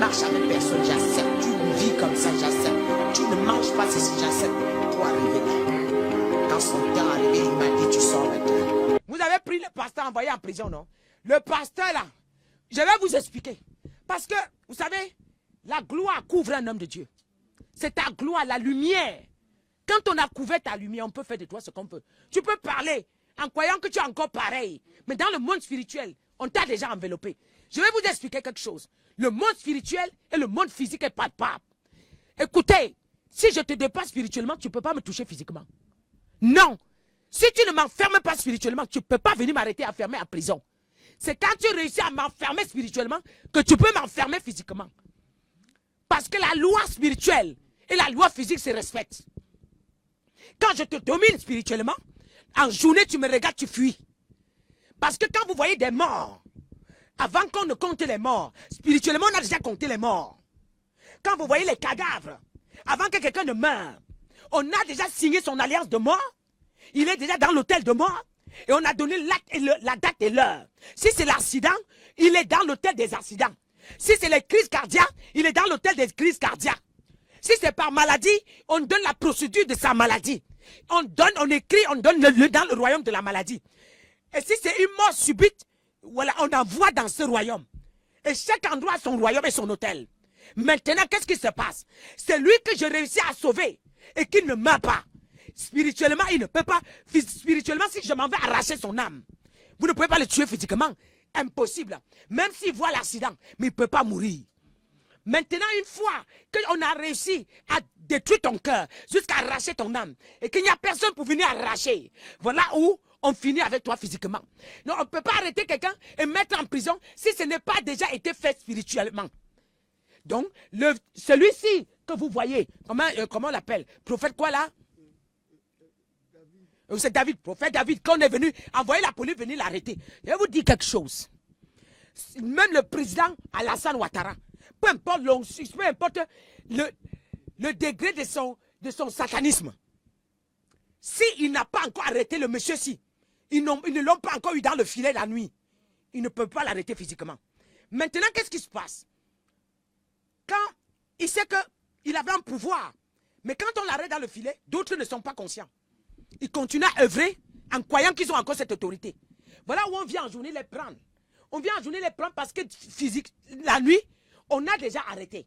marches avec personne, j'accepte. Tu vis comme ça, j'accepte. Tu ne manges pas ceci, j'accepte. Toi, arriver là. Quand son temps est arrivé, il m'a dit, tu sors maintenant. Vous avez pris le pasteur envoyé en prison, non? Le pasteur là, je vais vous expliquer. Parce que, vous savez, la gloire couvre un homme de Dieu. C'est ta gloire, la lumière. Quand on a couvert ta lumière, on peut faire de toi ce qu'on veut. Tu peux parler en croyant que tu es encore pareil. Mais dans le monde spirituel, on t'a déjà enveloppé. Je vais vous expliquer quelque chose. Le monde spirituel et le monde physique est pas de pape. Écoutez, si je te dépasse spirituellement, tu ne peux pas me toucher physiquement. Non. Si tu ne m'enfermes pas spirituellement, tu ne peux pas venir m'arrêter enfermé en prison. C'est quand tu réussis à m'enfermer spirituellement que tu peux m'enfermer physiquement. Parce que la loi spirituelle et la loi physique se respectent. Quand je te domine spirituellement, en journée tu me regardes, tu fuis. Parce que quand vous voyez des morts, avant qu'on ne compte les morts, spirituellement on a déjà compté les morts. Quand vous voyez les cadavres, avant que quelqu'un ne meure, on a déjà signé son alliance de mort. Il est déjà dans l'hôtel de mort. Et on a donné la date et l'heure. Si c'est l'accident, il est dans l'hôtel des accidents. Si c'est les crises cardiaques, il est dans l'hôtel des crises cardiaques. Si c'est par maladie, on donne la procédure de sa maladie. On écrit, on donne dans le royaume de la maladie. Et si c'est une mort subite, voilà, on envoie dans ce royaume. Et chaque endroit a son royaume et son hôtel. Maintenant, qu'est-ce qui se passe? C'est lui que je réussis à sauver et qui ne meurt pas. Spirituellement, il ne peut pas. Spirituellement, si je m'en vais arracher son âme, vous ne pouvez pas le tuer physiquement. Impossible. Même s'il voit l'accident, mais il ne peut pas mourir. Maintenant, une fois qu'on a réussi à détruire ton cœur, jusqu'à arracher ton âme, et qu'il n'y a personne pour venir arracher, voilà où on finit avec toi physiquement. Non, on ne peut pas arrêter quelqu'un et mettre en prison si ce n'est pas déjà été fait spirituellement. Donc, celui-ci que vous voyez, comment on l'appelle? Prophète quoi là? C'est David, prophète David, quand on est venu, envoyer la police venir l'arrêter. Je vais vous dire quelque chose. Même le président Alassane Ouattara, peu importe le degré de son satanisme, s'il n'a pas encore arrêté le monsieur-ci, ils ne l'ont pas encore eu dans le filet la nuit, ils ne peuvent pas l'arrêter physiquement. Maintenant, qu'est-ce qui se passe? Quand il sait qu'il avait un pouvoir, mais quand on l'arrête dans le filet, d'autres ne sont pas conscients. Ils continuent à œuvrer en croyant qu'ils ont encore cette autorité. Voilà où on vient en journée les prendre. On vient en journée les prendre parce que physique, la nuit, on a déjà arrêté.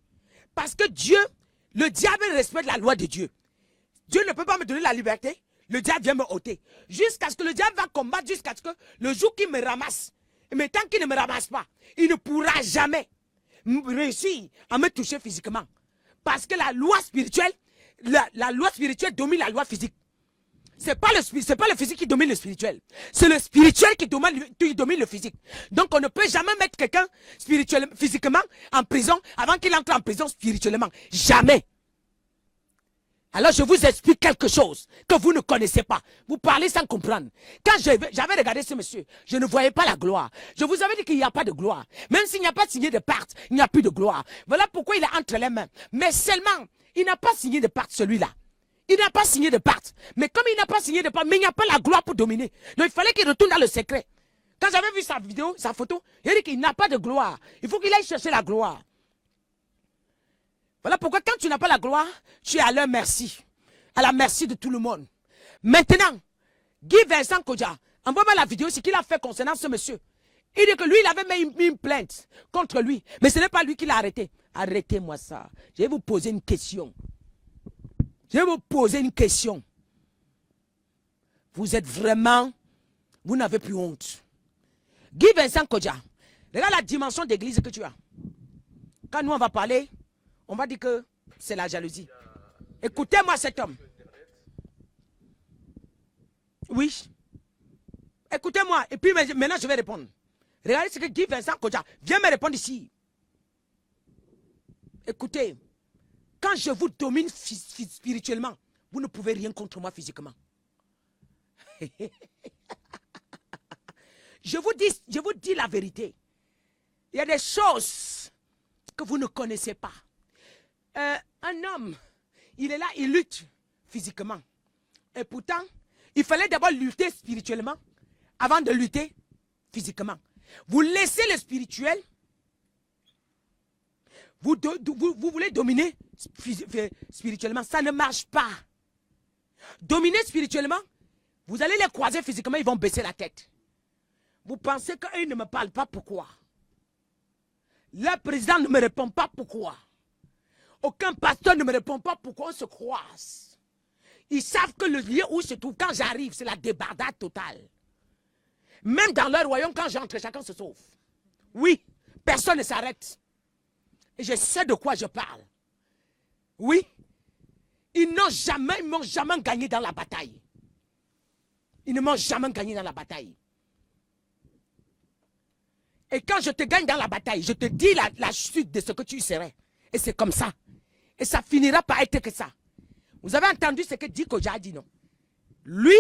Parce que Dieu, le diable respecte la loi de Dieu. Dieu ne peut pas me donner la liberté. Le diable vient me ôter. Jusqu'à ce que le diable va combattre, jusqu'à ce que le jour qu'il me ramasse. Mais tant qu'il ne me ramasse pas, il ne pourra jamais réussir à me toucher physiquement. Parce que la loi spirituelle, la loi spirituelle domine la loi physique. Ce n'est pas le physique qui domine le spirituel. C'est le spirituel qui domine le physique. Donc on ne peut jamais mettre quelqu'un physiquement en prison avant qu'il entre en prison spirituellement. Jamais. Alors je vous explique quelque chose que vous ne connaissez pas. Vous parlez sans comprendre. Quand j'avais regardé ce monsieur, je ne voyais pas la gloire. Je vous avais dit qu'il n'y a pas de gloire. Même s'il n'y a pas signé de pacte, il n'y a plus de gloire. Voilà pourquoi il est entre les mains. Mais seulement, il n'a pas signé de pacte celui-là. Il n'a pas signé de pacte. Mais comme il n'a pas signé de pacte, mais il n'y a pas la gloire pour dominer. Donc il fallait qu'il retourne dans le secret. Quand j'avais vu sa vidéo, sa photo, il a dit qu'il n'a pas de gloire. Il faut qu'il aille chercher la gloire. Voilà pourquoi quand tu n'as pas la gloire, tu es à leur merci. À la merci de tout le monde. Maintenant, Guy Vincent Kodja, envoie-moi la vidéo, ce qu'il a fait concernant ce monsieur. Il dit que lui, il avait mis une plainte contre lui. Mais ce n'est pas lui qui l'a arrêté. Arrêtez-moi ça. Je vais vous poser une question. Je vais vous poser une question. Vous êtes vraiment... Vous n'avez plus honte. Guy Vincent Kodja, regarde la dimension d'église que tu as. Quand nous on va parler, on va dire que c'est la jalousie. Écoutez-moi cet homme. Oui. Écoutez-moi. Et puis maintenant je vais répondre. Regardez ce que Guy Vincent Kodja. Viens me répondre ici. Écoutez. Quand je vous domine spirituellement, vous ne pouvez rien contre moi physiquement. Je vous dis la vérité. Il y a des choses que vous ne connaissez pas. Un homme, il est là, il lutte physiquement. Et pourtant, il fallait d'abord lutter spirituellement avant de lutter physiquement. Vous laissez le spirituel, Vous voulez dominer spirituellement, ça ne marche pas. Dominer spirituellement, vous allez les croiser physiquement, ils vont baisser la tête. Vous pensez qu'eux ne me parlent pas, pourquoi? Le président ne me répond pas, pourquoi? Aucun pasteur ne me répond pas, pourquoi on se croise. Ils savent que le lieu où je se trouve, quand j'arrive, c'est la débardade totale. Même dans leur royaume, quand j'entre, chacun se sauve. Oui, personne ne s'arrête. Et je sais de quoi je parle. Oui, ils m'ont jamais gagné dans la bataille. Ils ne m'ont jamais gagné dans la bataille. Et quand je te gagne dans la bataille, je te dis la suite de ce que tu serais. Et c'est comme ça. Et ça finira par être que ça. Vous avez entendu ce que Diko a dit, non? Lui,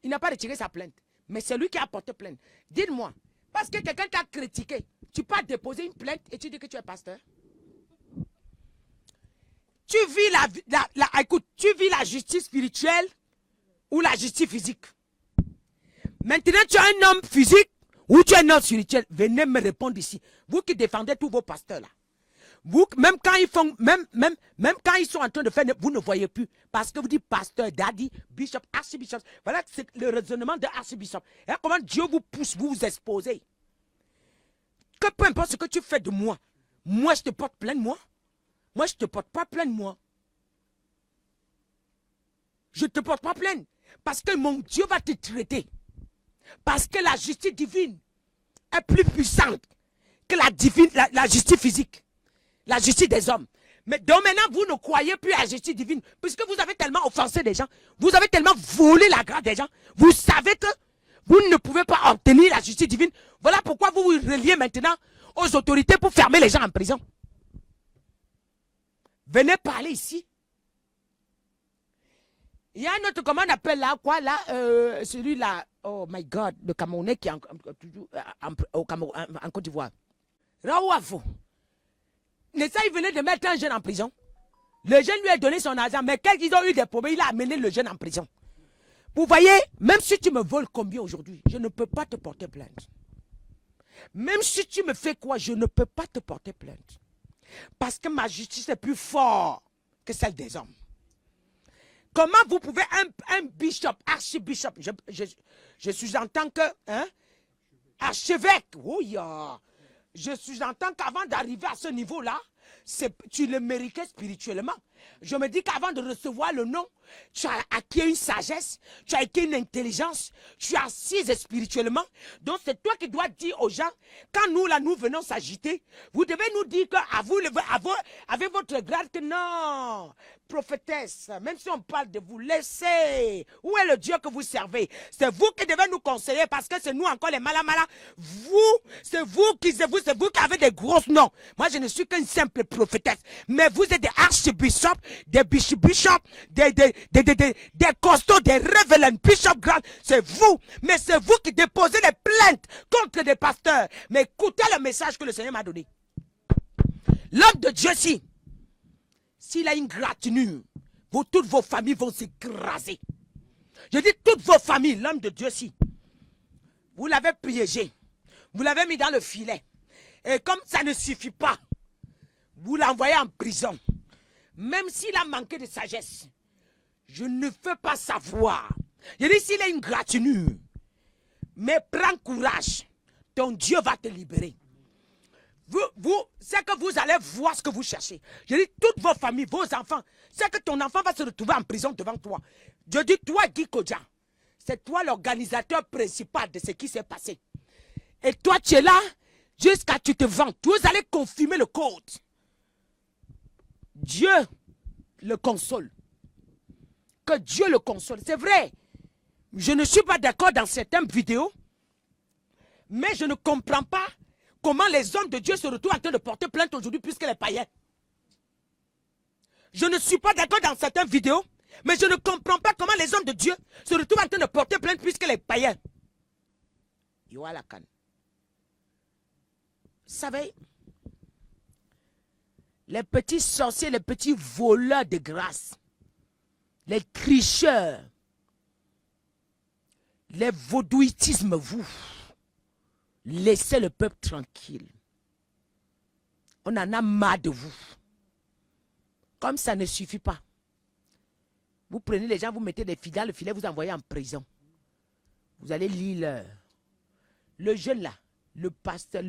il n'a pas retiré sa plainte. Mais c'est lui qui a porté plainte. Dites-moi, parce que quelqu'un t'a critiqué, tu peux déposer une plainte et tu dis que tu es pasteur? Tu vis écoute, tu vis la justice spirituelle ou la justice physique? Maintenant, tu es un homme physique ou tu es un homme spirituel? Venez me répondre ici. Vous qui défendez tous vos pasteurs là. Vous, même quand ils font, même quand ils sont en train de faire, vous ne voyez plus. Parce que vous dites pasteur, daddy, bishop, archbishop. Voilà, c'est le raisonnement de archbishop. Et comment Dieu vous pousse, vous exposez. Que peu importe ce que tu fais de moi, moi je te porte plainte, moi. Moi je ne te porte pas plainte, moi. Je ne te porte pas plainte. Parce que mon Dieu va te traiter. Parce que la justice divine est plus puissante que la justice physique. La justice des hommes. Mais donc maintenant, vous ne croyez plus à la justice divine. Puisque vous avez tellement offensé des gens. Vous avez tellement volé la grâce des gens. Vous savez que vous ne pouvez pas obtenir la justice divine. Voilà pourquoi vous vous reliez maintenant aux autorités pour fermer les gens en prison. Venez parler ici. Il y a un autre, comment on appelle là, quoi, là, celui-là, oh my God, le Camerounais qui est en Côte d'Ivoire. Raouafo. Ça, il venait de mettre un jeune en prison. Le jeune lui a donné son argent, mais quand ils ont eu des problèmes, il a amené le jeune en prison. Vous voyez, même si tu me voles combien aujourd'hui, je ne peux pas te porter plainte. Même si tu me fais quoi, je ne peux pas te porter plainte. Parce que ma justice est plus forte que celle des hommes. Comment vous pouvez, un bishop, archbishop, je suis en tant que archevêque, oh yeah. Je suis en tant qu'avant d'arriver à ce niveau-là, tu le méritais spirituellement. Je me dis qu'avant de recevoir le nom, tu as acquis une sagesse, tu as acquis une intelligence, tu es assise spirituellement. Donc c'est toi qui dois dire aux gens, quand nous là, nous venons s'agiter, vous devez nous dire avec votre grade que non, prophétesse, même si on parle de vous, laissez. Où est le Dieu que vous servez? C'est vous qui devez nous conseiller parce que c'est nous encore les malins. C'est vous qui avez des grosses noms. Moi je ne suis qu'une simple prophétesse. Mais vous êtes des archbishops, des bishops, des costauds, des révérends, bishops grands. C'est vous. Mais c'est vous qui déposez les plaintes contre des pasteurs. Mais écoutez le message que le Seigneur m'a donné. L'homme de Dieu, s'il a une gratinure, toutes vos familles vont s'écraser. Je dis toutes vos familles, l'homme de Dieu, vous l'avez piégé, vous l'avez mis dans le filet. Et comme ça ne suffit pas, vous l'envoyez en prison. Même s'il a manqué de sagesse, je ne veux pas savoir. Je dis s'il a une gratinure, mais prends courage, ton Dieu va te libérer. C'est que vous allez voir ce que vous cherchez. Je dis toutes vos familles, vos enfants, c'est que ton enfant va se retrouver en prison devant toi. Je dis toi, Guy Kodja, c'est toi l'organisateur principal de ce qui s'est passé. Et toi, tu es là jusqu'à ce que tu te vantes. Vous allez confirmer le code. Dieu le console. Que Dieu le console. C'est vrai. Je ne suis pas d'accord dans certaines vidéos. Mais je ne comprends pas comment les hommes de Dieu se retrouvent en train de porter plainte aujourd'hui puisque les païens. Je ne suis pas d'accord dans certaines vidéos. Mais je ne comprends pas comment les hommes de Dieu se retrouvent en train de porter plainte puisque les païens. Vous savez, les petits sorciers, les petits voleurs de grâce, les tricheurs, les vaudouitismes, vous, laissez le peuple tranquille. On en a marre de vous. Comme ça ne suffit pas. Vous prenez les gens, vous mettez des filles dans le filet, vous envoyez en prison. Vous allez lire le jeune là, le pasteur,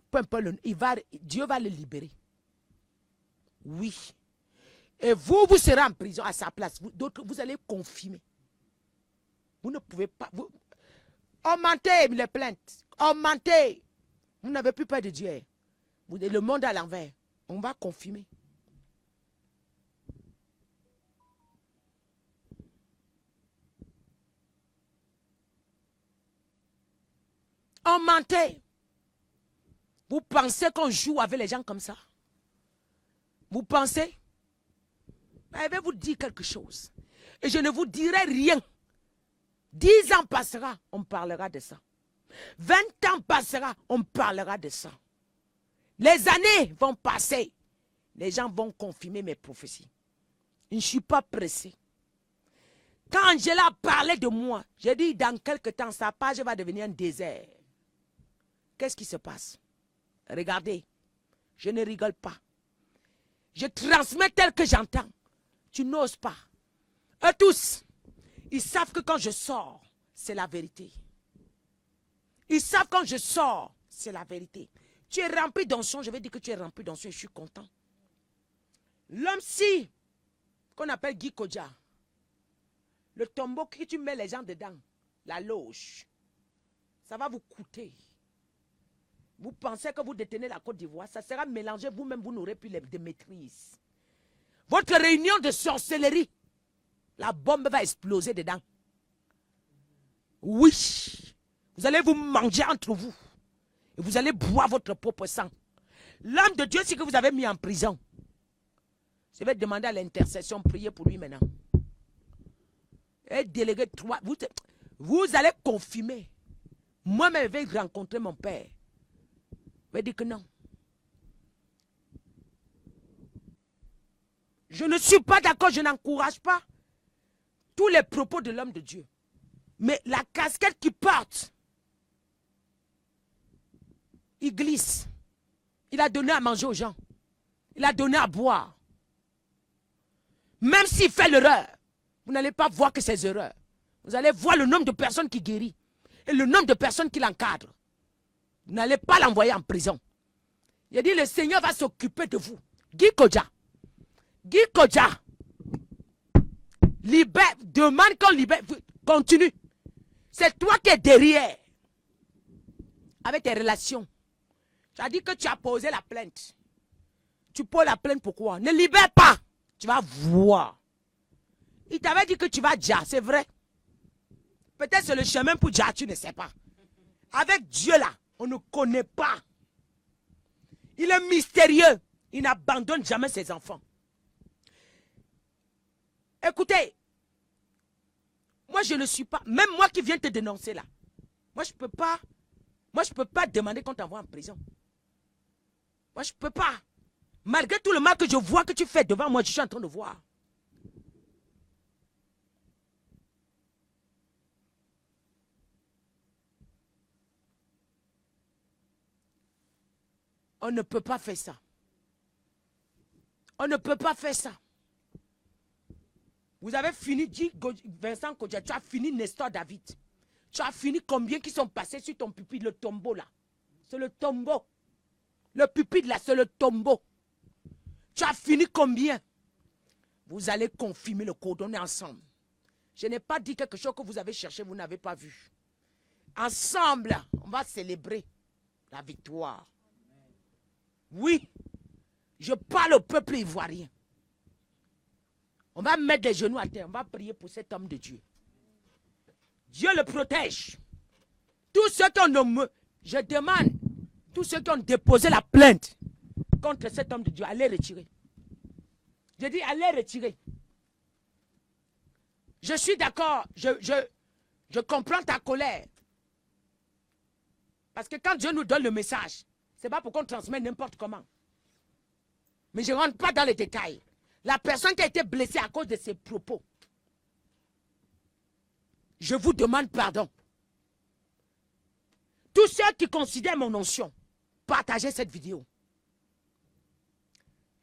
peu importe, Dieu va le libérer. Oui. Et vous serez en prison à sa place. D'autres, vous allez confirmer. Vous ne pouvez pas. Augmentez les plaintes. Augmentez. Vous n'avez plus peur de Dieu. Vous êtes le monde à l'envers. On va confirmer. Augmentez. Vous pensez qu'on joue avec les gens comme ça? Vous pensez? Je vais vous dire quelque chose. Et je ne vous dirai rien. 10 ans passera, on parlera de ça. 20 ans passera, on parlera de ça. Les années vont passer. Les gens vont confirmer mes prophéties. Je ne suis pas pressé. Quand Angela parlait de moi, j'ai dit dans quelques temps, sa page va devenir un désert. Qu'est-ce qui se passe? Regardez, je ne rigole pas. Je transmets tel que j'entends. Tu n'oses pas. Eux tous, ils savent que quand je sors, c'est la vérité. Ils savent quand je sors, c'est la vérité. Tu es rempli d'onction, je vais dire que tu es rempli d'onction et je suis content. L'homme-ci, qu'on appelle Guy Kodja, le tombeau que tu mets les gens dedans, la loge, ça va vous coûter. Vous pensez que vous détenez la Côte d'Ivoire, ça sera mélangé, vous-même, vous n'aurez plus de maîtrise. Votre réunion de sorcellerie, la bombe va exploser dedans. Oui, vous allez vous manger entre vous. Et vous allez boire votre propre sang. L'homme de Dieu, c'est que vous avez mis en prison. Je vais demander à l'intercession, prier pour lui maintenant. Et déléguer 3. Vous allez confirmer. Moi-même, je vais rencontrer mon père. Je vais dire que non. Je ne suis pas d'accord, je n'encourage pas tous les propos de l'homme de Dieu. Mais la casquette qu'il porte, il glisse. Il a donné à manger aux gens. Il a donné à boire. Même s'il fait l'erreur, vous n'allez pas voir que ces erreurs. Vous allez voir le nombre de personnes qui guérit et le nombre de personnes qui l'encadrent. Vous n'allez pas l'envoyer en prison. Il a dit, le Seigneur va s'occuper de vous. Guy Kodja. Guy Kodja. Libère, demande qu'on libère. Continue. C'est toi qui es derrière. Avec tes relations. Tu as dit que tu as posé la plainte. Tu poses la plainte pourquoi? Ne libère pas. Tu vas voir. Il t'avait dit que tu vas Dja, c'est vrai. Peut-être c'est le chemin pour Dja, tu ne sais pas. Avec Dieu là, on ne connaît pas. Il est mystérieux. Il n'abandonne jamais ses enfants. Écoutez, moi je ne suis pas, même moi qui viens te dénoncer là, moi je peux pas demander qu'on t'envoie en prison. Moi je peux pas. Malgré tout le mal que je vois que tu fais devant moi, je suis en train de voir. On ne peut pas faire ça. On ne peut pas faire ça. Vous avez fini, dit Vincent Kodja, tu as fini Nestor David. Tu as fini combien qui sont passés sur ton pupitre, le tombeau là. C'est le tombeau. Le pupitre là, c'est le tombeau. Tu as fini combien? Vous allez confirmer le coordonner ensemble. Je n'ai pas dit quelque chose que vous avez cherché, vous n'avez pas vu. Ensemble, on va célébrer la victoire. Oui, je parle au peuple ivoirien. On va mettre les genoux à terre, on va prier pour cet homme de Dieu. Dieu le protège. Tous ceux qui ont, je demande, tous ceux qui ont déposé la plainte contre cet homme de Dieu, allez retirer. Je dis, allez retirer. Je suis d'accord, je comprends ta colère. Parce que quand Dieu nous donne le message, ce n'est pas pour qu'on transmette n'importe comment. Mais je ne rentre pas dans les détails. La personne qui a été blessée à cause de ses propos, je vous demande pardon. Tous ceux qui considèrent mon onction, partagez cette vidéo.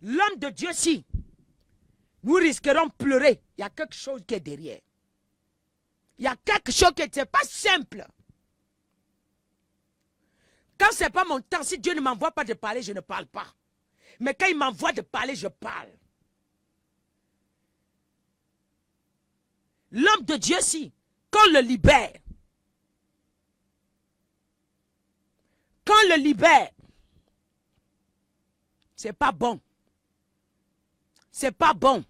L'homme de Dieu, si nous risquerons de pleurer, il y a quelque chose qui est derrière. Il y a quelque chose qui n'est pas simple. Quand ce n'est pas mon temps, si Dieu ne m'envoie pas de parler, je ne parle pas. Mais quand il m'envoie de parler, je parle. L'homme de Dieu, si, quand on le libère, c'est pas bon. C'est pas bon.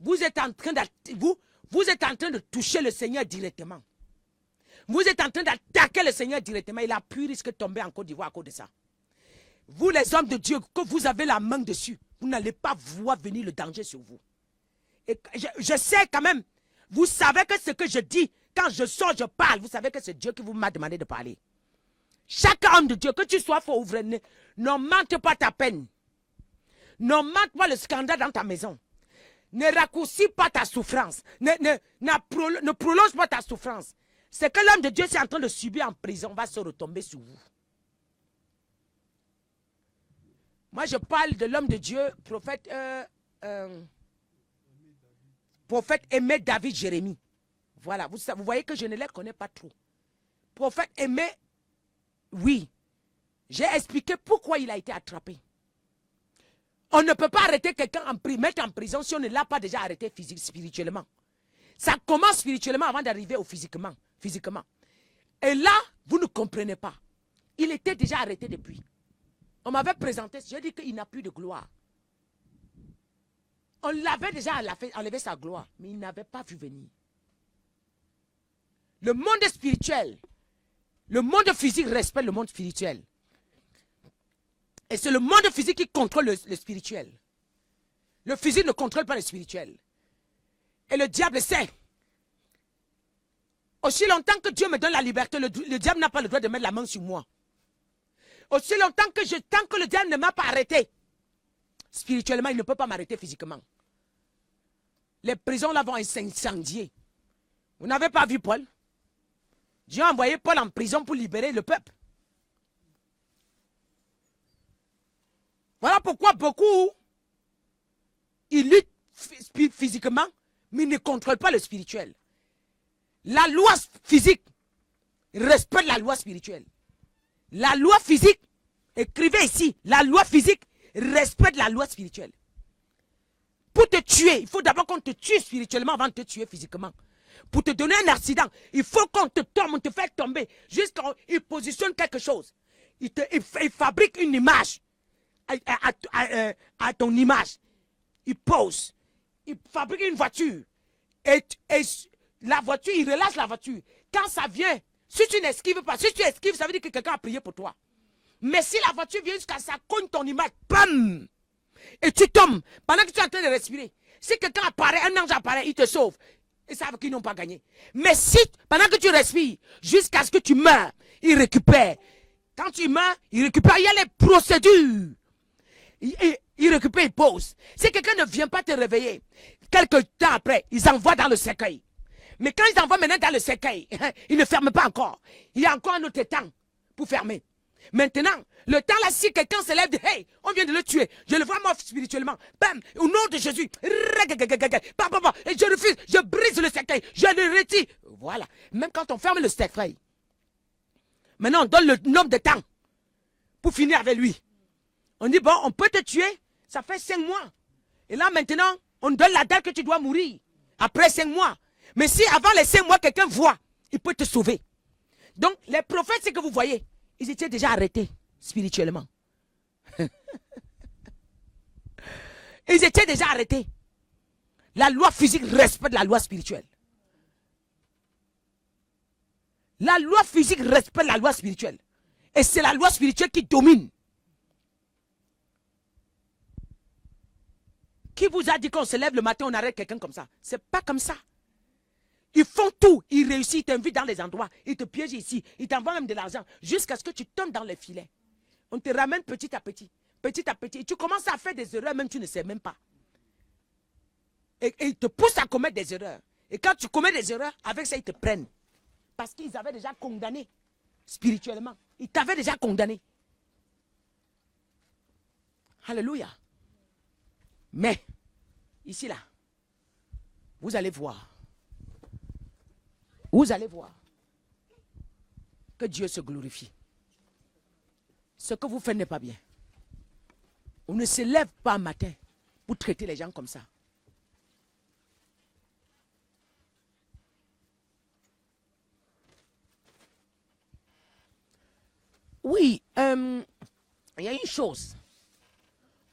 Vous êtes en train de toucher le Seigneur directement. Vous êtes en train d'attaquer le Seigneur directement. Il a pu risquer de tomber en Côte d'Ivoire à cause de ça. Vous, les hommes de Dieu, que vous avez la main dessus, vous n'allez pas voir venir le danger sur vous. Et je sais quand même, vous savez que ce que je dis, quand je sors, je parle, vous savez que c'est Dieu qui vous m'a demandé de parler. Chaque homme de Dieu, que tu sois fort ou vrai, ne mente pas ta peine. Ne mente pas le scandale dans ta maison. Ne raccourcis pas ta souffrance. Ne prolonge pas ta souffrance. Ce que l'homme de Dieu est en train de subir en prison va se retomber sur vous. Moi, je parle de l'homme de Dieu, prophète Aimé David Jérémie. Voilà, vous voyez que je ne les connais pas trop. Prophète Aimé, oui. J'ai expliqué pourquoi il a été attrapé. On ne peut pas arrêter quelqu'un, mettre en prison si on ne l'a pas déjà arrêté spirituellement. Ça commence spirituellement avant d'arriver au physiquement. Et là, vous ne comprenez pas. Il était déjà arrêté depuis. On m'avait présenté, j'ai dit qu'il n'a plus de gloire. On l'avait déjà enlevé sa gloire, mais il n'avait pas vu venir. Le monde spirituel, le monde physique respecte le monde spirituel. Et c'est le monde physique qui contrôle le spirituel. Le physique ne contrôle pas le spirituel. Et le diable sait. Aussi longtemps que Dieu me donne la liberté, le diable n'a pas le droit de mettre la main sur moi. Aussi longtemps que tant que le diable ne m'a pas arrêté, spirituellement, il ne peut pas m'arrêter physiquement. Les prisons là vont s'incendier. Vous n'avez pas vu Paul? Dieu a envoyé Paul en prison pour libérer le peuple. Voilà pourquoi beaucoup, ils luttent physiquement, mais ils ne contrôlent pas le spirituel. La loi physique respecte la loi spirituelle. La loi physique, écrivez ici, la loi physique respecte la loi spirituelle. Pour te tuer, il faut d'abord qu'on te tue spirituellement avant de te tuer physiquement. Pour te donner un accident, il faut qu'on te tombe, on te fait tomber, jusqu'à il positionne quelque chose. Il fabrique une image à ton image. Il pose. Il fabrique une voiture. Et la voiture, il relâche la voiture. Quand ça vient, si tu n'esquives pas, si tu esquives, ça veut dire que quelqu'un a prié pour toi. Mais si la voiture vient jusqu'à ça cogne ton image, bam! Et tu tombes pendant que tu es en train de respirer. Si quelqu'un apparaît, un ange apparaît, il te sauve. Ils savent qu'ils n'ont pas gagné. Mais si, pendant que tu respires, jusqu'à ce que tu meurs, il récupère. Quand tu meurs, il récupère. Il y a les procédures. Il récupère, il pose. Si quelqu'un ne vient pas te réveiller, quelques temps après, ils envoient dans le cercueil. Mais quand ils envoient maintenant dans le cercueil, ils ne ferment pas encore. Il y a encore un autre temps pour fermer. Maintenant, le temps là, si quelqu'un se lève, hey, on vient de le tuer, je le vois mort spirituellement, bam, au nom de Jésus, et je refuse, je brise le cercueil, je le retire. Voilà. Même quand on ferme le cercueil, maintenant on donne le nombre de temps pour finir avec lui. On dit, bon, on peut te tuer, ça fait 5 mois. Et là maintenant, on donne la date que tu dois mourir, après 5 mois. Mais si avant les 5 mois, quelqu'un voit, il peut te sauver. Donc, les prophètes, c'est que vous voyez, ils étaient déjà arrêtés spirituellement. Ils étaient déjà arrêtés. La loi physique respecte la loi spirituelle. La loi physique respecte la loi spirituelle. Et c'est la loi spirituelle qui domine. Qui vous a dit qu'on se lève le matin, on arrête quelqu'un comme ça? C'est pas comme ça. Ils font tout, ils réussissent, ils t'invitent dans les endroits, ils te piègent ici, ils t'envoient même de l'argent, jusqu'à ce que tu tombes dans les filets. On te ramène petit à petit, et tu commences à faire des erreurs, même tu ne sais même pas. Et ils te poussent à commettre des erreurs. Et quand tu commets des erreurs, avec ça, ils te prennent. Parce qu'ils avaient déjà condamné spirituellement. Ils t'avaient déjà condamné. Alléluia. Mais, ici là, vous allez voir. Vous allez voir que Dieu se glorifie. Ce que vous faites n'est pas bien. On ne se lève pas un matin pour traiter les gens comme ça. Oui, il y a une chose.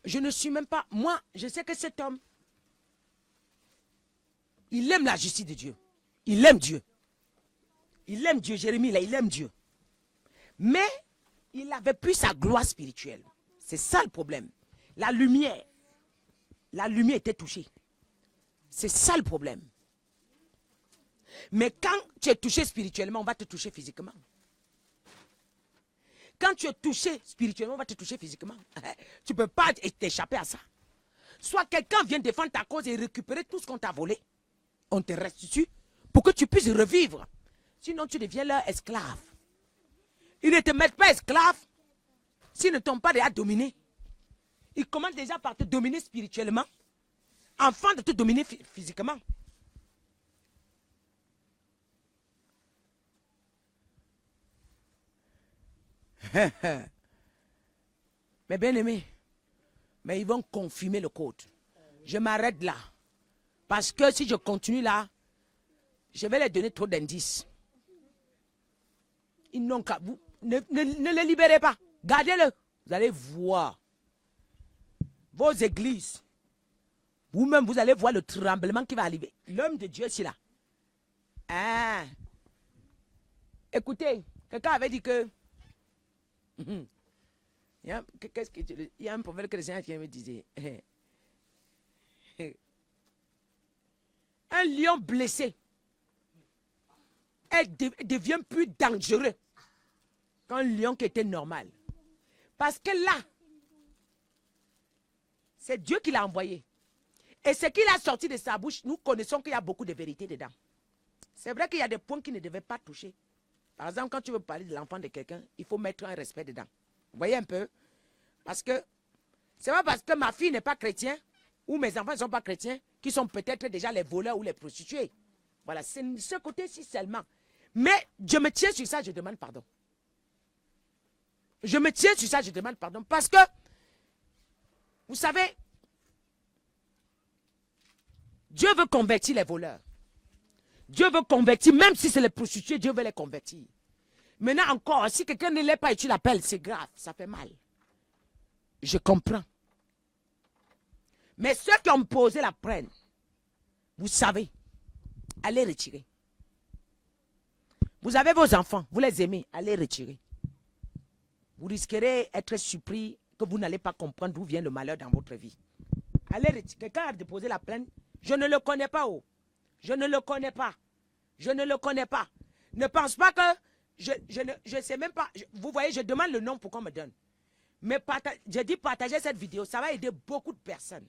Je ne suis même pas... Moi, je sais que cet homme, il aime la justice de Dieu. Il aime Dieu. Il aime Dieu, Jérémie, là, il aime Dieu. Mais, il n'avait plus sa gloire spirituelle. C'est ça le problème. La lumière était touchée. C'est ça le problème. Mais quand tu es touché spirituellement, on va te toucher physiquement. Quand tu es touché spirituellement, on va te toucher physiquement. Tu ne peux pas t'échapper à ça. Soit quelqu'un vient défendre ta cause et récupérer tout ce qu'on t'a volé. On te restitue pour que tu puisses revivre. Sinon, tu deviens leur esclave. Ils ne te mettent pas esclave s'ils ne t'ont pas déjà dominé. Ils commencent déjà par te dominer spirituellement, afin de te dominer physiquement. Mais bien aimé, mais ils vont confirmer le code. Je m'arrête là. Parce que si je continue là, je vais leur donner trop d'indices. Ils n'ont qu'à vous. Ne les libérez pas. Gardez-le. Vous allez voir. Vos églises. Vous-même, vous allez voir le tremblement qui va arriver. L'homme de Dieu, c'est là. Ah. Écoutez, quelqu'un avait dit que... il y a un prophète chrétien qui me disait... Un lion blessé devient plus dangereux qu'un lion qui était normal. Parce que là, c'est Dieu qui l'a envoyé. Et ce qu'il a sorti de sa bouche, nous connaissons qu'il y a beaucoup de vérité dedans. C'est vrai qu'il y a des points qui ne devaient pas toucher. Par exemple, quand tu veux parler de l'enfant de quelqu'un, il faut mettre un respect dedans. Vous voyez un peu? Parce que c'est pas parce que ma fille n'est pas chrétienne ou mes enfants ne sont pas chrétiens qui sont peut-être déjà les voleurs ou les prostituées. Voilà, c'est ce côté-ci seulement. Mais je me tiens sur ça, je demande pardon. Je me tiens sur ça, je demande pardon. Parce que, vous savez, Dieu veut convertir les voleurs. Dieu veut convertir, même si c'est les prostituées, Dieu veut les convertir. Maintenant encore, si quelqu'un ne l'est pas et tu l'appelles, c'est grave, ça fait mal. Je comprends. Mais ceux qui ont posé la plainte, vous savez, allez retirer. Vous avez vos enfants, vous les aimez, allez retirer. Vous risquerez d'être surpris que vous n'allez pas comprendre d'où vient le malheur dans votre vie. Allez retirer. Quelqu'un a déposé la plainte, je ne le connais pas. Oh. Je ne le connais pas. Je ne le connais pas. Ne pense pas que je ne sais même pas. Vous voyez, je demande le nom pour qu'on me donne. Mais je dis partagez cette vidéo, ça va aider beaucoup de personnes.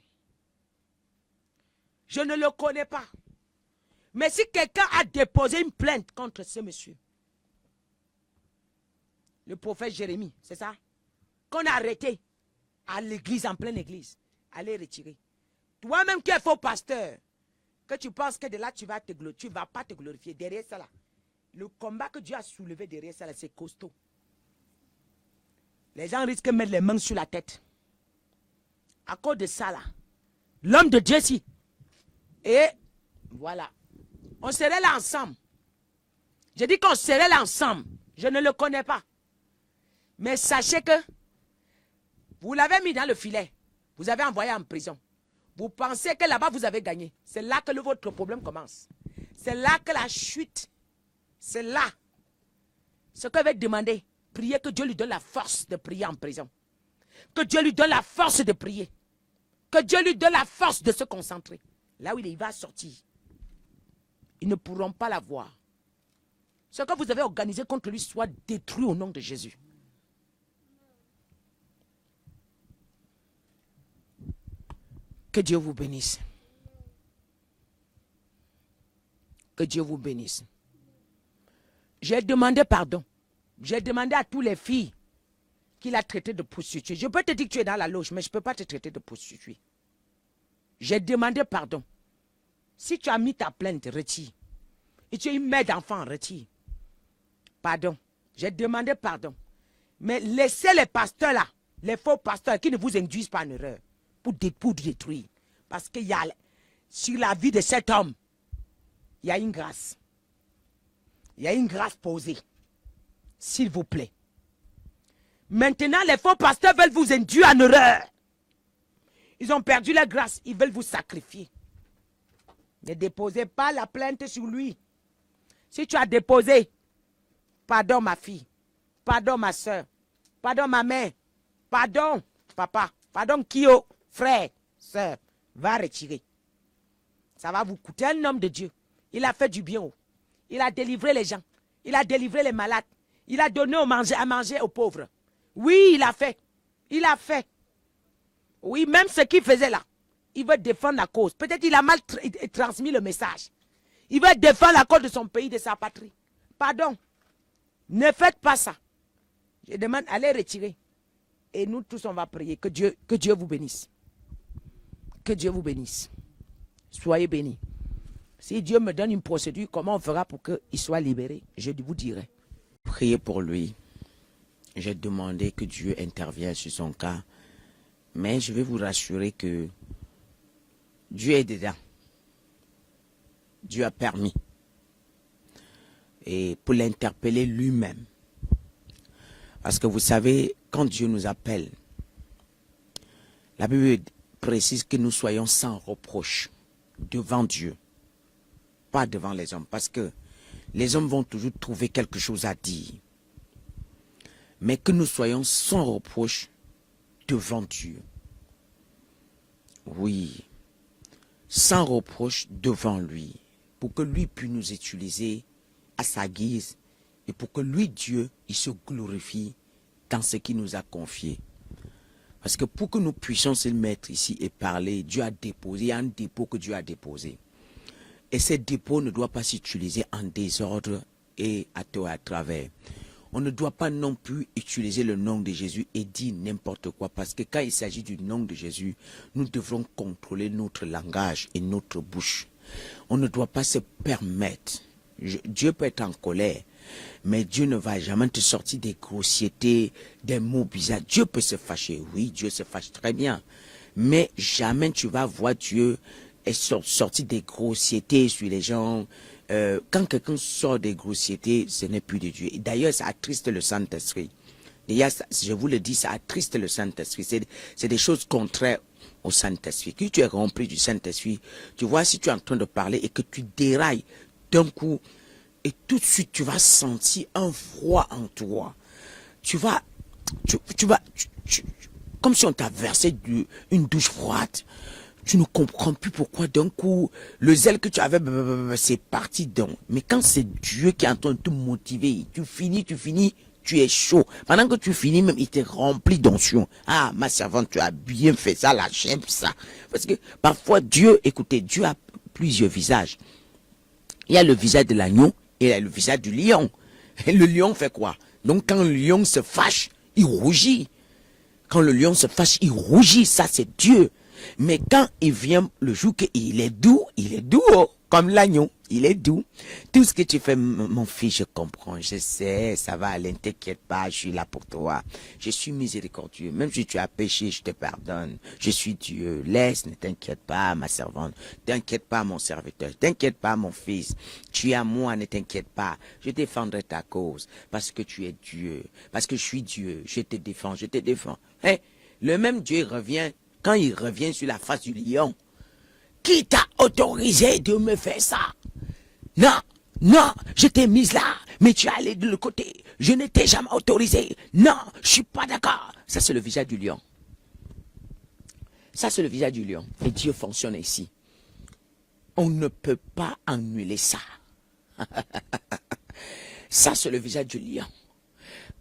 Je ne le connais pas. Mais si quelqu'un a déposé une plainte contre ce monsieur, le prophète Jérémie, c'est ça, qu'on a arrêté à l'église, en pleine église, allez retirer. Toi-même qui es faux pasteur, que tu penses que de là tu vas pas te glorifier. Derrière ça là, le combat que Dieu a soulevé derrière ça là, c'est costaud. Les gens risquent de mettre les mains sur la tête. À cause de ça là, l'homme de Dieu si. Et voilà. On serait là ensemble. Je dis qu'on serait là ensemble. Je ne le connais pas. Mais sachez que vous l'avez mis dans le filet. Vous avez envoyé en prison. Vous pensez que là-bas vous avez gagné. C'est là que votre problème commence. C'est là que la chute. C'est là. Ce que je vais demander, priez que Dieu lui donne la force de prier en prison. Que Dieu lui donne la force de prier. Que Dieu lui donne la force de se concentrer. Là où il va sortir. Ils ne pourront pas la voir. Ce que vous avez organisé contre lui soit détruit au nom de Jésus. Que Dieu vous bénisse. Que Dieu vous bénisse. J'ai demandé pardon. J'ai demandé à toutes les filles qu'il a traité de prostituée. Je peux te dire que tu es dans la loge, mais je ne peux pas te traiter de prostituée. J'ai demandé pardon. Si tu as mis ta plainte, retire. Et tu es une mère d'enfant, retire. Pardon. J'ai demandé pardon. Mais laissez les pasteurs là, les faux pasteurs qui ne vous induisent pas en erreur pour détruire. Parce qu'il y a, sur la vie de cet homme, il y a une grâce. Il y a une grâce posée. S'il vous plaît. Maintenant, les faux pasteurs veulent vous induire en erreur. Ils ont perdu la grâce. Ils veulent vous sacrifier. Ne déposez pas la plainte sur lui. Si tu as déposé, pardon ma fille, pardon ma soeur, pardon ma mère, pardon papa, pardon Kyo, frère, soeur, va retirer. Ça va vous coûter. Un homme de Dieu. Il a fait du bien. Il a délivré les gens. Il a délivré les malades. Il a donné à manger aux pauvres. Oui, il a fait. Il a fait. Oui, même ce qu'il faisait là. Il veut défendre la cause. Peut-être qu'il a mal transmis le message. Il veut défendre la cause de son pays, de sa patrie. Pardon. Ne faites pas ça. Je demande, allez retirer. Et nous tous, on va prier. Que Dieu vous bénisse. Que Dieu vous bénisse. Soyez bénis. Si Dieu me donne une procédure, comment on fera pour qu'il soit libéré? Je vous dirai. Priez pour lui. J'ai demandé que Dieu intervienne sur son cas. Mais je vais vous rassurer que Dieu est dedans. Dieu a permis. Et pour l'interpeller lui-même. Parce que vous savez, quand Dieu nous appelle, la Bible précise que nous soyons sans reproche devant Dieu. Pas devant les hommes. Parce que les hommes vont toujours trouver quelque chose à dire. Mais que nous soyons sans reproche devant Dieu. Oui. Sans reproche devant lui. Pour que lui puisse nous utiliser à sa guise. Et pour que lui, Dieu, il se glorifie dans ce qu'il nous a confié. Parce que pour que nous puissions se mettre ici et parler, Dieu a déposé, il y a un dépôt que Dieu a déposé. Et ce dépôt ne doit pas s'utiliser en désordre et à travers. On ne doit pas non plus utiliser le nom de Jésus et dire n'importe quoi. Parce que quand il s'agit du nom de Jésus, nous devrons contrôler notre langage et notre bouche. On ne doit pas se permettre. Dieu peut être en colère. Mais Dieu ne va jamais te sortir des grossièretés, des mots bizarres. Dieu peut se fâcher. Oui, Dieu se fâche très bien. Mais jamais tu vas voir Dieu sortir des grossièretés sur les gens. Quand quelqu'un sort des grossièretés, ce n'est plus de Dieu. D'ailleurs, ça attriste le Saint-Esprit. D'ailleurs, je vous le dis, ça attriste le Saint-Esprit. C'est des choses contraires au Saint-Esprit. Quand tu es rempli du Saint-Esprit, tu vois, si tu es en train de parler et que tu dérailles d'un coup, et tout de suite, tu vas sentir un froid en toi. Tu vas, comme si on t'a versé une douche froide. Tu ne comprends plus pourquoi d'un coup, le zèle que tu avais, c'est parti donc. Mais quand c'est Dieu qui est en train de te motiver, tu finis, tu es chaud. Pendant que tu finis, même il te remplit d'onction. Ah, ma servante, tu as bien fait ça, là, j'aime ça. Parce que parfois, Dieu, écoutez, Dieu a plusieurs visages. Il y a le visage de l'agneau et il y a le visage du lion. Et le lion fait quoi? Donc quand le lion se fâche, il rougit. Quand le lion se fâche, il rougit. Ça, c'est Dieu. Mais quand il vient le jour qu'il est doux, oh, comme l'agneau, il est doux. Tout ce que tu fais, mon fils, je comprends, je sais, ça va aller, ne t'inquiète pas, je suis là pour toi. Je suis miséricordieux, même si tu as péché, je te pardonne. Je suis Dieu, laisse, ne t'inquiète pas, ma servante, t'inquiète pas, mon serviteur, t'inquiète pas, mon fils. Tu es à moi, ne t'inquiète pas, je défendrai ta cause, parce que tu es Dieu, parce que je suis Dieu, je te défends, je te défends. Hey, le même Dieu revient. Quand il revient sur la face du lion, qui t'a autorisé de me faire ça? Non, non, je t'ai mise là, mais tu es allé de l'autre côté. Je ne t'ai jamais autorisé. Non, je suis pas d'accord. Ça, c'est le visage du lion. Ça, c'est le visage du lion. Et Dieu fonctionne ici. On ne peut pas annuler ça. Ça, c'est le visage du lion.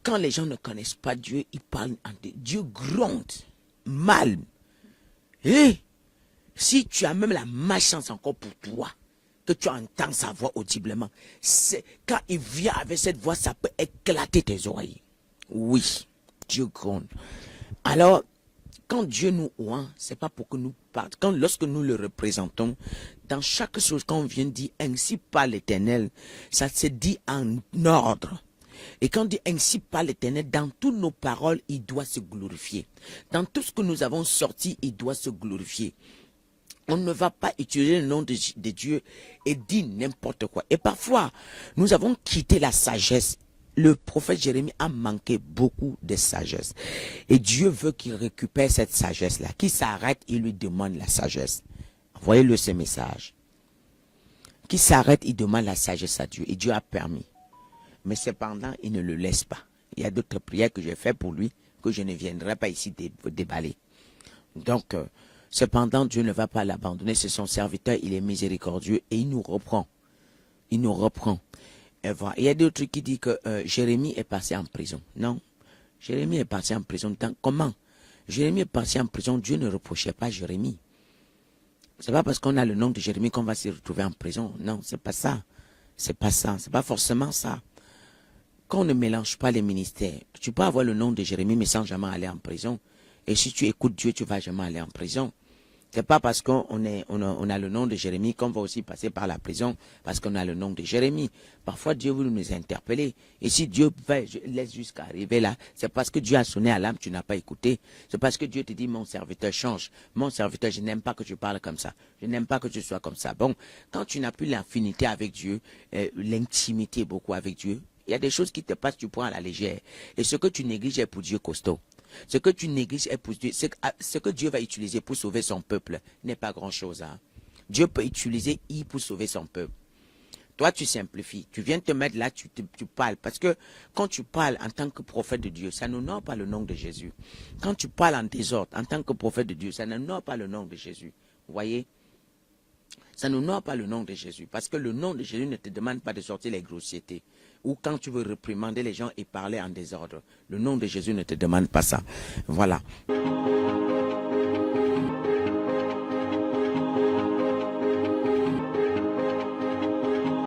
Quand les gens ne connaissent pas Dieu, ils parlent en Dieu. Dieu gronde mal. Et si tu as même la malchance encore pour toi, que tu entends sa voix audiblement, quand il vient avec cette voix, ça peut éclater tes oreilles. Oui, Dieu gronde. Alors, quand Dieu nous oint, c'est pas pour que nous partions. Lorsque nous le représentons, dans chaque chose, quand on vient dire ainsi par l'Éternel, ça se dit en ordre. Et quand on dit ainsi par l'Éternel, dans toutes nos paroles, il doit se glorifier. Dans tout ce que nous avons sorti, il doit se glorifier. On ne va pas utiliser le nom de Dieu et dire n'importe quoi. Et parfois, nous avons quitté la sagesse. Le prophète Jérémie a manqué beaucoup de sagesse. Et Dieu veut qu'il récupère cette sagesse-là. Qu'il s'arrête, il lui demande la sagesse. Envoyez-le ce message. Qu'il s'arrête, il demande la sagesse à Dieu. Et Dieu a permis. Mais cependant, il ne le laisse pas. Il y a d'autres prières que j'ai faites pour lui, que je ne viendrai pas ici déballer. Donc, cependant, Dieu ne va pas l'abandonner. C'est son serviteur, il est miséricordieux et il nous reprend. Il nous reprend. Et voilà. Il y a d'autres qui disent que Jérémie est passé en prison. Non, Jérémie est parti en prison. Comment? Jérémie est parti en prison, Dieu ne reprochait pas Jérémie. C'est pas parce qu'on a le nom de Jérémie qu'on va se retrouver en prison. Non, c'est pas ça. C'est pas ça. C'est pas forcément ça. Quand on ne mélange pas les ministères, tu peux avoir le nom de Jérémie mais sans jamais aller en prison. Et si tu écoutes Dieu, tu ne vas jamais aller en prison. C'est pas parce qu'on a le nom de Jérémie qu'on va aussi passer par la prison parce qu'on a le nom de Jérémie. Parfois, Dieu veut nous interpeller. Et si Dieu laisse jusqu'à arriver là, c'est parce que Dieu a sonné à l'âme, tu n'as pas écouté. C'est parce que Dieu te dit, mon serviteur change. Mon serviteur, je n'aime pas que tu parles comme ça. Je n'aime pas que tu sois comme ça. Bon, quand tu n'as plus l'infinité avec Dieu, l'intimité beaucoup avec Dieu, il y a des choses qui te passent, tu prends à la légère. Et ce que tu négliges est pour Dieu costaud. Ce que tu négliges est pour Dieu. Ce que Dieu va utiliser pour sauver son peuple n'est pas grand-chose. Hein. Dieu peut utiliser I pour sauver son peuple. Toi, tu simplifies. Tu viens te mettre là, tu parles. Parce que quand tu parles en tant que prophète de Dieu, ça n'honore pas le nom de Jésus. Quand tu parles en désordre, en tant que prophète de Dieu, ça n'honore pas le nom de Jésus. Vous voyez? Ça n'honore pas le nom de Jésus. Parce que le nom de Jésus ne te demande pas de sortir les grossièretés. Ou quand tu veux réprimander les gens et parler en désordre. Le nom de Jésus ne te demande pas ça. Voilà.